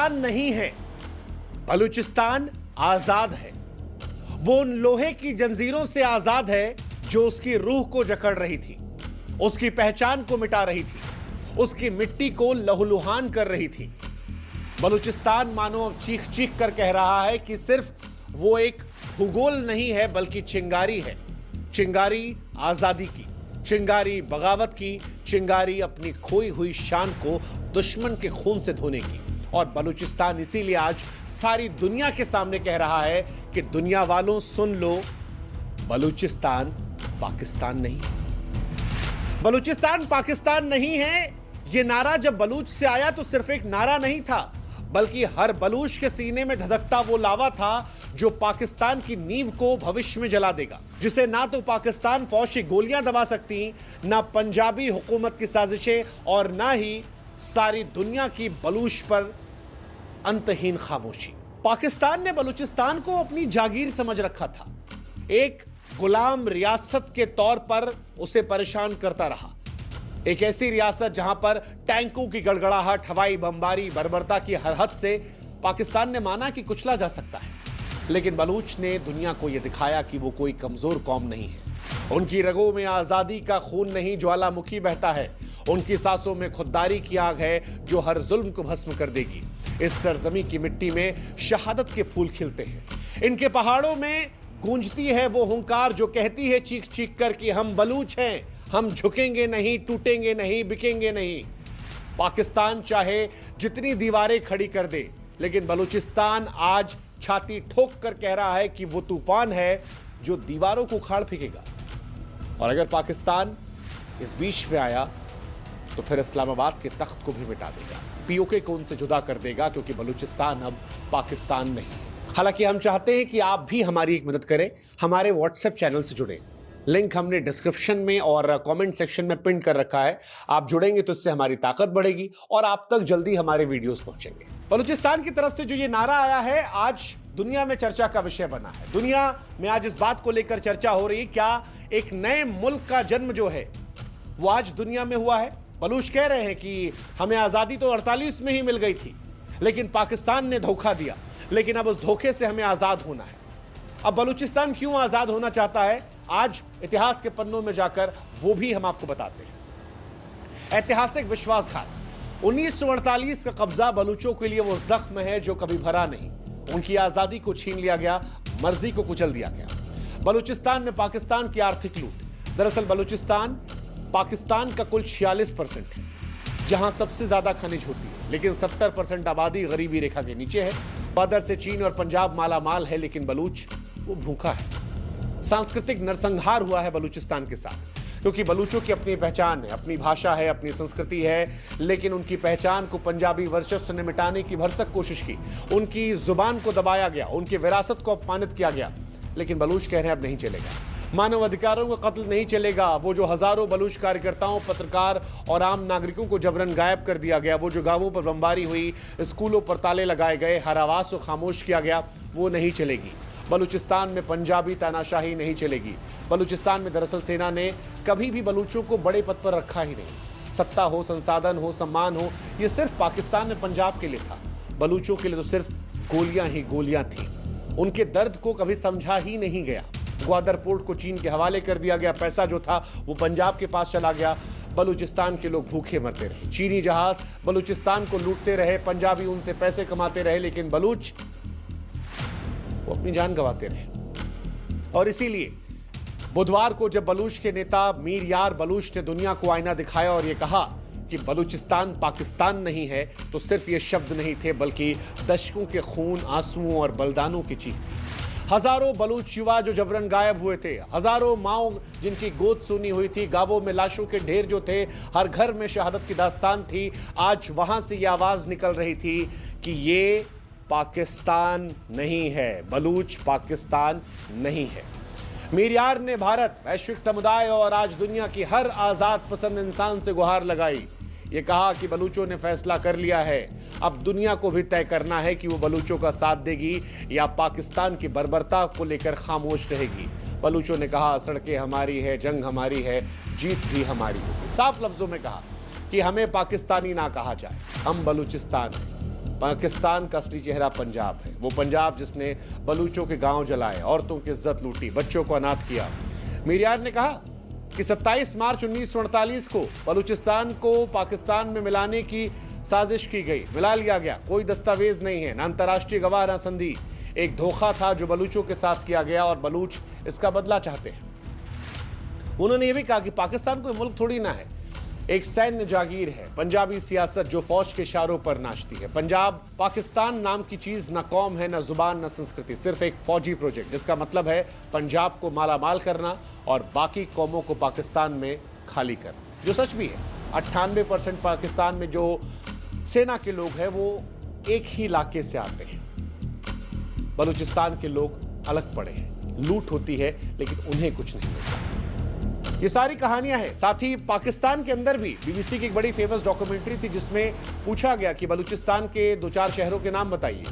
बलूचिस्तान नहीं है, बलूचिस्तान आजाद है। वो उन लोहे की जंजीरों से आजाद है जो उसकी रूह को जकड़ रही थी, उसकी पहचान को मिटा रही थी, उसकी मिट्टी को लहूलुहान कर रही थी। बलूचिस्तान मानो अब चीख चीख कर कह रहा है कि सिर्फ वो एक भूगोल नहीं है बल्कि चिंगारी है। चिंगारी आजादी की, चिंगारी बगावत की, चिंगारी अपनी खोई हुई शान को दुश्मन के खून से धोने की। और बलूचिस्तान इसीलिए आज सारी दुनिया के सामने कह रहा है कि दुनिया वालों सुन लो, बलूचिस्तान पाकिस्तान नहीं है। बलूचिस्तान पाकिस्तान नहीं है। यह नारा जब बलूच से आया तो सिर्फ एक नारा नहीं था, बल्कि हर बलूच के सीने में धधकता वो लावा था जो पाकिस्तान की नींव को भविष्य में जला देगा, जिसे ना तो पाकिस्तान फौज की गोलियां दबा सकती, ना पंजाबी हुकूमत की साजिशें, और ना ही सारी दुनिया की बलूच पर अंतहीन खामोशी। पाकिस्तान ने बलूचिस्तान को अपनी जागीर समझ रखा था, एक गुलाम रियासत के तौर पर उसे परेशान करता रहा। एक ऐसी रियासत जहां पर टैंकों की गड़गड़ाहट, हवाई बमबारी, बर्बरता की हर हद से पाकिस्तान ने माना कि कुचला जा सकता है। लेकिन बलूच ने दुनिया को यह दिखाया कि वो कोई कमजोर कौम नहीं है। उनकी रगों में आजादी का खून नहीं ज्वालामुखी बहता है, उनकी सांसों में खुददारी की आग है जो हर जुल्म को भस्म कर देगी। इस सरजमी की मिट्टी में शहादत के फूल खिलते हैं। इनके पहाड़ों में गूंजती है वो हुंकार जो कहती है चीख चीख कर कि हम बलूच हैं, हम झुकेंगे नहीं, टूटेंगे नहीं, बिकेंगे नहीं। पाकिस्तान चाहे जितनी दीवारें खड़ी कर दे, लेकिन बलूचिस्तान आज छाती ठोक कर कह रहा है कि वो तूफान है जो दीवारों को उखाड़ फेंकेगा। और अगर पाकिस्तान इस बीच में आया तो फिर इस्लामाबाद के तख्त को भी मिटा देगा, पीओके को उनसे जुदा कर देगा, क्योंकि बलूचिस्तान अब पाकिस्तान नहीं। हालांकि हम चाहते हैं कि आप भी हमारी एक मदद करें, हमारे व्हाट्सएप चैनल से जुड़ें। लिंक हमने डिस्क्रिप्शन में और कमेंट सेक्शन में पिन कर रखा है। आप जुड़ेंगे तो इससे हमारी ताकत बढ़ेगी और आप तक जल्दी हमारे वीडियोस पहुंचेंगे। बलूचिस्तान की तरफ से जो ये नारा आया है, आज दुनिया में चर्चा का विषय बना है। दुनिया में आज इस बात को लेकर चर्चा हो रही, क्या एक नए मुल्क का जन्म जो है वो आज दुनिया में हुआ है। बलूच कह रहे हैं कि हमें आजादी तो 48 में ही मिल गई थी, लेकिन पाकिस्तान ने धोखा दिया, लेकिन अब उस धोखे से हमें आजाद होना है। अब बलूचिस्तान क्यों आजाद होना चाहता है, आज इतिहास के पन्नों में जाकर वो भी हम आपको बताते हैं। ऐतिहासिक विश्वासघात, 1948 का कब्जा बलूचों के लिए वो जख्म है जो कभी भरा नहीं। उनकी आजादी को छीन लिया गया, मर्जी को कुचल दिया गया। बलूचिस्तान में पाकिस्तान की आर्थिक लूट। दरअसल बलूचिस्तान पाकिस्तान का कुल 46% है, जहां सबसे ज्यादा खनिज होती है, लेकिन 70% आबादी गरीबी रेखा के नीचे है। बदर से चीन और पंजाब माला माल है, लेकिन बलूच वो भूखा है। सांस्कृतिक नरसंहार हुआ है बलूचिस्तान के साथ, क्योंकि बलूचों की अपनी पहचान है, अपनी भाषा है, अपनी संस्कृति है, लेकिन उनकी पहचान को पंजाबी वर्चस्व ने मिटाने की भरसक कोशिश की। उनकी जुबान को दबाया गया, उनकी विरासत को अपमानित किया गया। लेकिन बलूच कह रहे हैं अब नहीं चलेगा, मानव अधिकारों का कत्ल नहीं चलेगा। वो जो हजारों बलूच कार्यकर्ताओं, पत्रकार और आम नागरिकों को जबरन गायब कर दिया गया, वो जो गांवों पर बमबारी हुई, स्कूलों पर ताले लगाए गए, हर आवाज को खामोश किया गया, वो नहीं चलेगी। बलूचिस्तान में पंजाबी तानाशाही नहीं चलेगी। बलूचिस्तान में दरअसल सेना ने कभी भी बलूचों को बड़े पद पर रखा ही नहीं। सत्ता हो, संसाधन हो, सम्मान हो, ये सिर्फ पाकिस्तान में पंजाब के लिए था। बलूचों के लिए तो सिर्फ गोलियां ही गोलियां थी। उनके दर्द को कभी समझा ही नहीं गया। ग्वादर पोर्ट को चीन के हवाले कर दिया गया, पैसा जो था वो पंजाब के पास चला गया। बलूचिस्तान के लोग भूखे मरते रहे, चीनी जहाज बलूचिस्तान को लूटते रहे, पंजाबी उनसे पैसे कमाते रहे, लेकिन बलूच वो अपनी जान गंवाते रहे। और इसीलिए बुधवार को जब बलूच के नेता मीर यार बलूच ने दुनिया को आईना दिखाया और ये कहा कि बलूचिस्तान पाकिस्तान नहीं है, तो सिर्फ ये शब्द नहीं थे, बल्कि दशकों के खून, आंसुओं और बलिदानों की चीख थी। हजारों बलूच युवा जो जबरन गायब हुए थे, हजारों माओ जिनकी गोद सुनी हुई थी, गांवों में लाशों के ढेर जो थे, हर घर में शहादत की दास्तान थी। आज वहां से ये आवाज निकल रही थी कि ये पाकिस्तान नहीं है, बलूच पाकिस्तान नहीं है। मीर यार ने भारत, वैश्विक समुदाय और आज दुनिया की हर आजाद पसंद इंसान से गुहार लगाई। ये कहा कि बलूचों ने फैसला कर लिया है, अब दुनिया को भी तय करना है कि वो बलूचों का साथ देगी या पाकिस्तान की बर्बरता को लेकर खामोश रहेगी। बलूचों ने कहा सड़कें हमारी है, जंग हमारी है, जीत भी हमारी होगी। साफ लफ्जों में कहा कि हमें पाकिस्तानी ना कहा जाए, हम बलूचिस्तान हैं। पाकिस्तान का असली चेहरा पंजाब है, वो पंजाब जिसने बलूचों के गांव जलाए, औरतों की इज्जत लूटी, बच्चों को अनाथ किया। मीरियाज ने कहा कि 27 मार्च 1948 को बलूचिस्तान को पाकिस्तान में मिलाने की साजिश की गई, मिला लिया गया, कोई दस्तावेज नहीं है, ना अंतर्राष्ट्रीय गवाह ना संधि, एक धोखा था जो बलूचों के साथ किया गया और बलूच इसका बदला चाहते हैं। उन्होंने यह भी कहा कि पाकिस्तान कोई मुल्क थोड़ी ना है, एक सैन्य जागीर है, पंजाबी सियासत जो फौज के इशारों पर नाचती है। पंजाब पाकिस्तान नाम की चीज ना कौम है, ना जुबान, ना संस्कृति, सिर्फ एक फौजी प्रोजेक्ट, जिसका मतलब है पंजाब को मालामाल करना और बाकी कौमों को पाकिस्तान में खाली करना, जो सच भी है। 98% पाकिस्तान में जो सेना के लोग हैं वो एक ही इलाके से आते हैं। बलूचिस्तान के लोग अलग पड़े हैं, लूट होती है लेकिन उन्हें कुछ नहीं मिलता। ये सारी कहानियां हैं। साथ ही पाकिस्तान के अंदर भी बीबीसी की एक बड़ी फेमस डॉक्यूमेंट्री थी जिसमें पूछा गया कि बलूचिस्तान के 2-4 शहरों के नाम बताइए।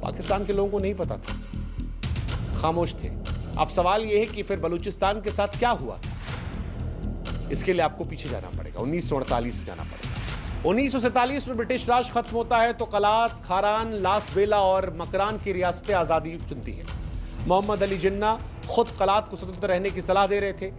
पाकिस्तान के लोगों को नहीं पता था, खामोश थे। अब सवाल यह है कि फिर बलूचिस्तान के साथ क्या हुआ था, इसके लिए आपको पीछे जाना पड़ेगा, 1948 में जाना पड़ेगा। 1947 में ब्रिटिश राज खत्म होता है तो कलात, खारान, लास बेला और मकरान की रियासतें आज़ादी चुनती हैं। मोहम्मद अली जिन्ना खुद कलात को स्वतंत्र रहने की सलाह दे रहे थे।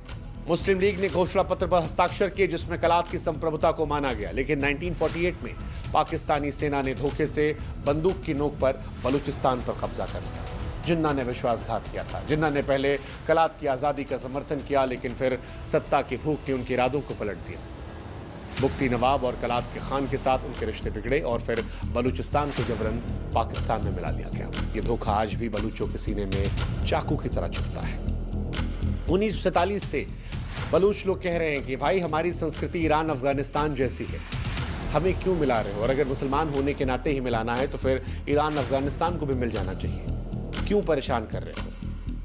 मुस्लिम लीग ने घोषणा पत्र पर हस्ताक्षर किए जिसमें कलात की संप्रभुता को माना गया, लेकिन 1948 में पाकिस्तानी सेना ने धोखे से बंदूक की नोक पर बलूचिस्तान पर कब्जा कर लिया। जिन्ना ने विश्वासघात किया था। जिन्ना ने पहले कलात की आज़ादी का समर्थन किया, लेकिन फिर सत्ता की भूख ने उनके इरादों को पलट दिया। मुफ्ती नवाब और कलात के खान के साथ उनके रिश्ते बिगड़े और फिर बलूचिस्तान को जबरन पाकिस्तान में मिला लिया गया। ये धोखा आज भी बलूचों के सीने में चाकू की तरह चुभता है। 1947 से बलूच लोग कह रहे हैं कि भाई हमारी संस्कृति ईरान अफगानिस्तान जैसी है, हमें क्यों मिला रहे हो, और अगर मुसलमान होने के नाते ही मिलाना है तो फिर ईरान अफगानिस्तान को भी मिल जाना चाहिए, क्यों परेशान कर रहे हो।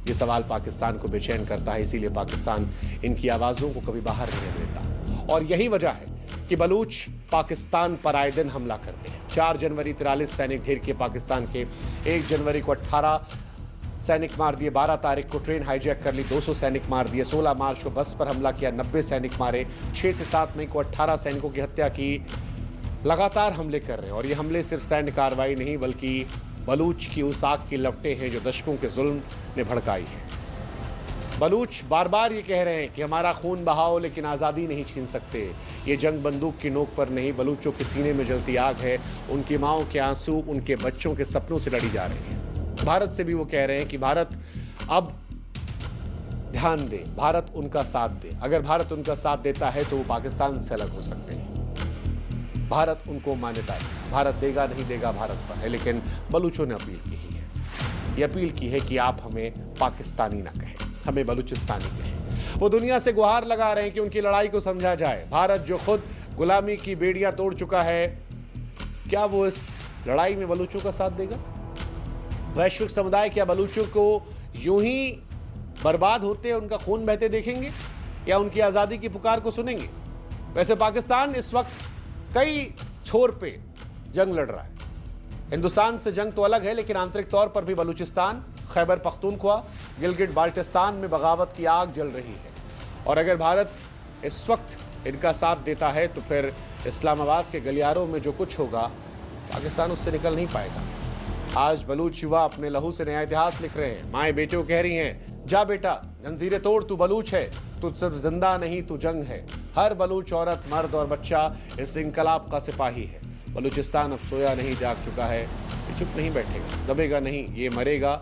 ये सवाल पाकिस्तान को बेचैन करता है, इसीलिए पाकिस्तान इनकी आवाज़ों को कभी बाहर नहीं देता। और यही वजह है कि बलूच पाकिस्तान पर आए दिन हमला करते हैं। 4 जनवरी 43 सैनिक ढेर किए पाकिस्तान के, 1 जनवरी को 18 सैनिक मार दिए, 12 तारीख को ट्रेन हाईजैक कर ली, 200 सैनिक मार दिए, 16 मार्च को बस पर हमला किया, 90 सैनिक मारे, 6 से 7 मई को 18 सैनिकों की हत्या की। लगातार हमले कर रहे हैं और ये हमले सिर्फ सैन्य कार्रवाई नहीं बल्कि बलूच की उस आग की लपटें हैं जो दशकों के जुल्म ने भड़काई है। बलूच बार बार ये कह रहे हैं कि हमारा खून बहाओ लेकिन आज़ादी नहीं छीन सकते। ये जंग बंदूक की नोक पर नहीं, बलूचों के सीने में जलती आग है, उनकी माँओं के आंसू, उनके बच्चों के सपनों से लड़ी जा रही है। भारत से भी वो कह रहे हैं कि भारत अब ध्यान दे, भारत उनका साथ दे। अगर भारत उनका साथ देता है तो वो पाकिस्तान से अलग हो सकते हैं। भारत उनको मान्यता है, भारत देगा नहीं देगा भारत पर है, लेकिन बलूचों ने अपील की है। ये अपील की है कि आप हमें पाकिस्तानी ना कहें, हमें बलूचिस्तानी कहें। वो दुनिया से गुहार लगा रहे हैं कि उनकी लड़ाई को समझा जाए। भारत जो खुद गुलामी की बेड़ियां तोड़ चुका है, क्या वो इस लड़ाई में बलूचों का साथ देगा? वैश्विक समुदाय क्या बलूचों को यूं ही बर्बाद होते, उनका खून बहते देखेंगे या उनकी आज़ादी की पुकार को सुनेंगे? वैसे पाकिस्तान इस वक्त कई छोर पे जंग लड़ रहा है। हिंदुस्तान से जंग तो अलग है, लेकिन आंतरिक तौर पर भी बलूचिस्तान, खैबर पख्तूनख्वा, गिलगिट बाल्टिस्तान में बगावत की आग जल रही है। और अगर भारत इस वक्त इनका साथ देता है तो फिर इस्लामाबाद के गलियारों में जो कुछ होगा पाकिस्तान उससे निकल नहीं पाएगा। आज बलूच युवा अपने लहू से नया इतिहास लिख रहे हैं। माएँ बेटियों कह रही हैं, जा बेटा जंजीरें तोड़, तू बलूच है, तू सिर्फ जिंदा नहीं तू जंग है। हर बलूच औरत, मर्द और बच्चा इस इंकलाब का सिपाही है। बलूचिस्तान अब सोया नहीं, जाग चुका है। ये चुप नहीं बैठेगा, दबेगा नहीं, ये मरेगा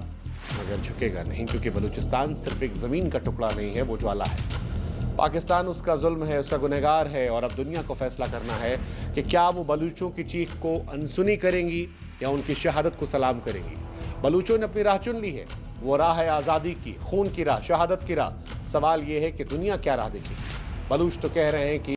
मगर झुकेगा नहीं, क्योंकि बलूचिस्तान सिर्फ एक ज़मीन का टुकड़ा नहीं है, वो ज्वाला है। पाकिस्तान उसका जुल्म है, उसका गुनहगार है और अब दुनिया को फैसला करना है कि क्या वो बलूचों की चीख को अनसुनी करेंगी या उनकी शहादत को सलाम करेंगी। बलूचों ने अपनी राह चुन ली है, वो राह है आज़ादी की, खून की राह, शहादत की राह। सवाल ये है कि दुनिया क्या राह देखेगी। बलूच तो कह रहे हैं कि